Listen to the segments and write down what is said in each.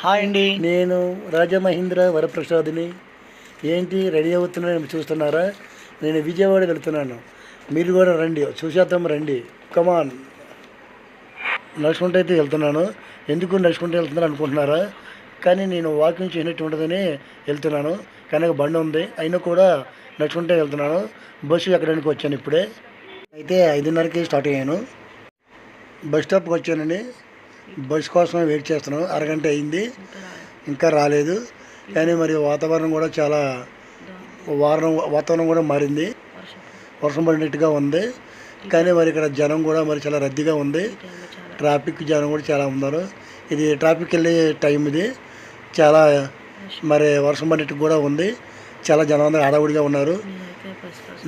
Hi అండి. నేను రాజమహేంద్ర వరప్రసాద్ని. ఏంటి రెడీ అవుతున్నాను చూస్తున్నారా? నేను విజయవాడ వెళ్తున్నాను. మీరు కూడా రండి, చూసేద్దాం రండి. కమాన్. నడుచుకుంటూ అయితే వెళ్తున్నాను. ఎందుకు నడుచుకుంటూ వెళ్తున్నాను అనుకుంటున్నారా? కానీ నేను వాకింగ్ చేయనట్టు ఉండదని వెళ్తున్నాను. కానీ బండి ఉంది, అయినా కూడా నడుచుకుంటూ వెళ్తున్నాను. బస్సు ఎక్కడానికి వచ్చాను ఇప్పుడే. అయితే 5:30కి స్టార్ట్ అయ్యాను. బస్ స్టాప్కి వచ్చానండి. బస్ కోసం వెయిట్ చేస్తున్నాను. అరగంట అయింది, ఇంకా రాలేదు. కానీ మరి వాతావరణం కూడా చాలా వాతావరణం కూడా మారింది, వర్షం పడినట్టుగా ఉంది. కానీ మరి ఇక్కడ జనం కూడా మరి చాలా రద్దీగా ఉంది. ట్రాఫిక్ జనం కూడా చాలా ఉన్నారు. ఇది ట్రాఫిక్ వెళ్ళే టైం ఇది. చాలా మరి వర్షం పడినట్టు కూడా ఉంది. చాలా జనం అందరూ హడావుడిగా ఉన్నారు.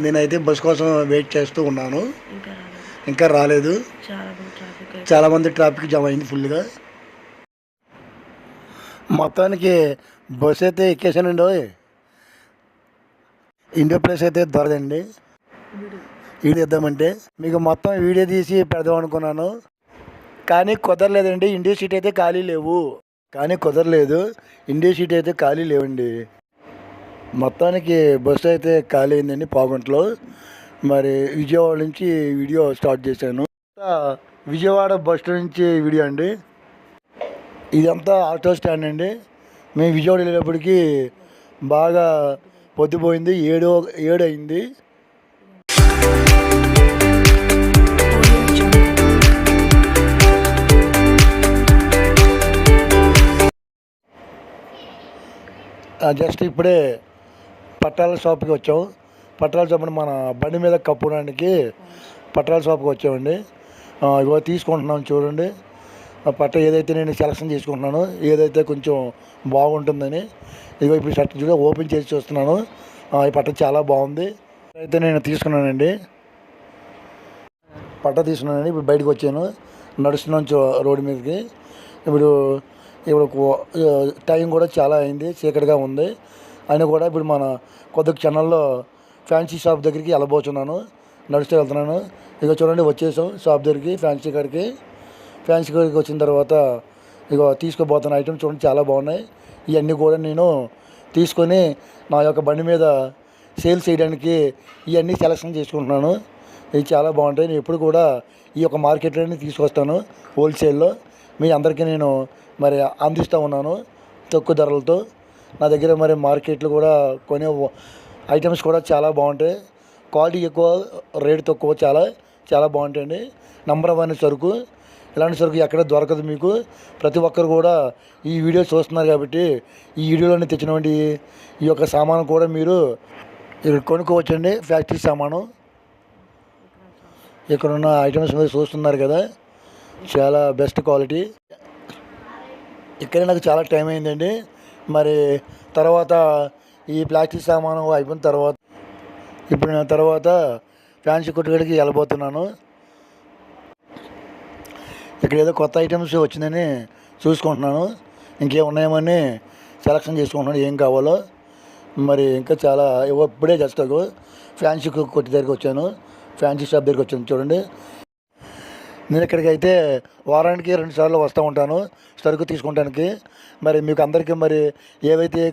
నేనైతే బస్ కోసం వెయిట్ చేస్తూ ఉన్నాను, ఇంకా రాలేదు. చాలామంది ట్రాఫిక్ జామ్ అయింది ఫుల్గా. మొత్తానికి బస్ అయితే ఎక్కేసానండి. ఇండియా ప్లేస్ అయితే దొరదండి. వీడియో ఇద్దామంటే మీకు మొత్తం వీడియో తీసి పెడదాం అనుకున్నాను, కానీ కుదరలేదండి. ఇండియా సీట్ అయితే ఖాళీ లేవు. ఇండియా సీట్ అయితే ఖాళీ లేవండి. మొత్తానికి బస్సు అయితే ఖాళీ అయిందండి పావుగంటలో. మరి విజయవాడ నుంచి వీడియో స్టార్ట్ చేశాను. విజయవాడ బస్ స్టాండ్ నుంచి వీడియో అండి. ఇదంతా ఆటో స్టాండ్ అండి. మేము విజయవాడ వెళ్ళేటప్పటికి బాగా పొద్దుపోయింది, 7 అయింది. జస్ట్ ఇప్పుడే పట్టాల షాప్కి వచ్చాం. పట్టాల షాప్ మన బండి మీద కప్పుకోవడానికి పట్టాల షాప్కి వచ్చామండి. ఇగో తీసుకుంటున్నాం చూడండి. ఆ పట్ట ఏదైతే నేను సెలక్షన్ చేసుకుంటున్నాను, ఏదైతే కొంచెం బాగుంటుందని. ఇదిగో ఇప్పుడు షర్ట్ చూడ ఓపెన్ చేసి చూస్తున్నాను. ఈ పట్ట చాలా బాగుంది. అయితే నేను తీసుకున్నానండి, పట్ట తీసుకున్నానండి. ఇప్పుడు బయటకు వచ్చాను, నడుస్తున్నాను రోడ్డు మీదకి. ఇప్పుడు టైం కూడా చాలా అయింది, చీకటిగా ఉంది. అయినా కూడా ఇప్పుడు మన కొద్ది క్షణాల్లో ఫ్యాన్సీ షాప్ దగ్గరికి వెళ్ళబోతున్నాను. నడుస్తూ వెళ్తున్నాను. ఇక చూడండి వచ్చేసాం షాప్ దగ్గరికి, ఫ్యాన్సీ కాడికి వచ్చిన తర్వాత ఇక తీసుకోబోతున్న ఐటమ్స్ చూడండి చాలా బాగున్నాయి. ఇవన్నీ కూడా నేను తీసుకొని నా యొక్క బండి మీద సేల్ చేయడానికి ఇవన్నీ సెలెక్షన్ చేసుకుంటున్నాను. ఇవి చాలా బాగుంటాయి. నేను ఎప్పుడు కూడా ఈ యొక్క మార్కెట్లోనే తీసుకొస్తాను హోల్సేల్లో. మీ అందరికీ నేను మరి అందిస్తూ ఉన్నాను తక్కువ ధరలతో. నా దగ్గర మరి మార్కెట్లు కూడా కొనే ఐటమ్స్ కూడా చాలా బాగుంటాయి. క్వాలిటీ ఎక్కువ, రేట్ తక్కువ, చాలా చాలా బాగుంటాయండి. నంబర్ 1 సరుకు. ఇలాంటి సరుకు ఎక్కడ దొరకదు మీకు. ప్రతి ఒక్కరు కూడా ఈ వీడియో చూస్తున్నారు కాబట్టి ఈ వీడియోలోనే తెచ్చినటువంటి ఈ యొక్క సామాను కూడా మీరు ఇక్కడ కొనుక్కోవచ్చండి. ఫ్యాక్టరీ సామాను. ఇక్కడ ఉన్న ఐటమ్స్ మీరు చూస్తున్నారు కదా, చాలా బెస్ట్ క్వాలిటీ. ఇక్కడే నాకు చాలా టైం అయిందండి. మరి తర్వాత ఈ ప్లాస్టిక్ సామాను అయిపోయిన తర్వాత ఇప్పుడు నేను తర్వాత ఫ్యాన్సీ కొట్టుగడికి వెళ్ళబోతున్నాను. ఇక్కడ ఏదో కొత్త ఐటమ్స్ వచ్చిందని చూసుకుంటున్నాను. ఇంకేమున్నాయేమని సెలక్షన్ చేసుకుంటున్నాను ఏం కావాలో. మరి ఇంకా చాలా ఇప్పుడే జస్ట్ ఫ్యాన్సీ కొట్టు దగ్గరికి వచ్చాను, ఫ్యాన్సీ షాప్ దగ్గరికి వచ్చాను చూడండి. నేను ఇక్కడికి అయితే వారానికి 2 సార్లు వస్తూ ఉంటాను సరుకు తీసుకుంటానికి. మరి మీకు అందరికీ మరి ఏవైతే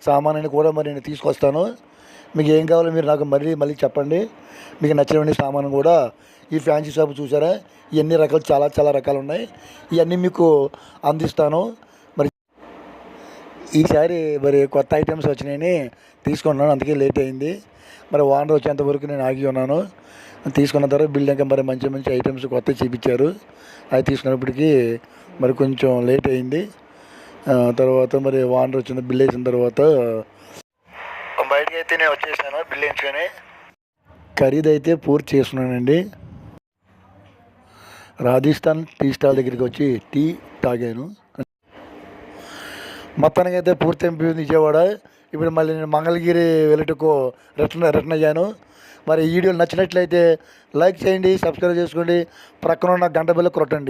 సామాన్ని కూడా మరి నేను తీసుకొస్తాను. మీకు ఏం కావాలో మీరు నాకు మళ్ళీ చెప్పండి. మీకు నచ్చినటువంటి సామాను కూడా ఈ ఫ్యాన్సీ షాప్ చూసారా, ఇవన్నీ రకాలు చాలా రకాలు ఉన్నాయి. ఇవన్నీ మీకు అందిస్తాను. మరి ఈసారి మరి కొత్త ఐటమ్స్ వచ్చినాయని తీసుకున్నాను, అందుకే లేట్ అయింది. మరి ఓనర్ వచ్చేంత వరకు నేను ఆగి ఉన్నాను. తీసుకున్న తర్వాత బిల్ ఇంకా మరి మంచి ఐటమ్స్ కొత్త చూపించారు. అవి తీసుకున్నప్పటికీ మరి కొంచెం లేట్ అయింది. తర్వాత మరి ఓనర్ వచ్చిన బిల్ వేసిన తర్వాత బయటకి అయితే నేను వచ్చేసాను. బిల్ వేయించుకొని ఖరీదు అయితే పూర్తి చేస్తున్నానండి. రాజస్థాన్ టీ స్టాల్ దగ్గరికి వచ్చి టీ తాగాను. మొత్తానికి అయితే పూర్తి అయిపోయింది విజయవాడ. ఇప్పుడు మళ్ళీ నేను మంగళగిరి వెళ్ళటకు రిటర్న్ అయ్యాను. మరి ఈ వీడియో నచ్చినట్లయితే లైక్ చేయండి, సబ్స్క్రైబ్ చేసుకోండి, ప్రక్కన ఉన్న గంట బిల్ల కొట్టండి.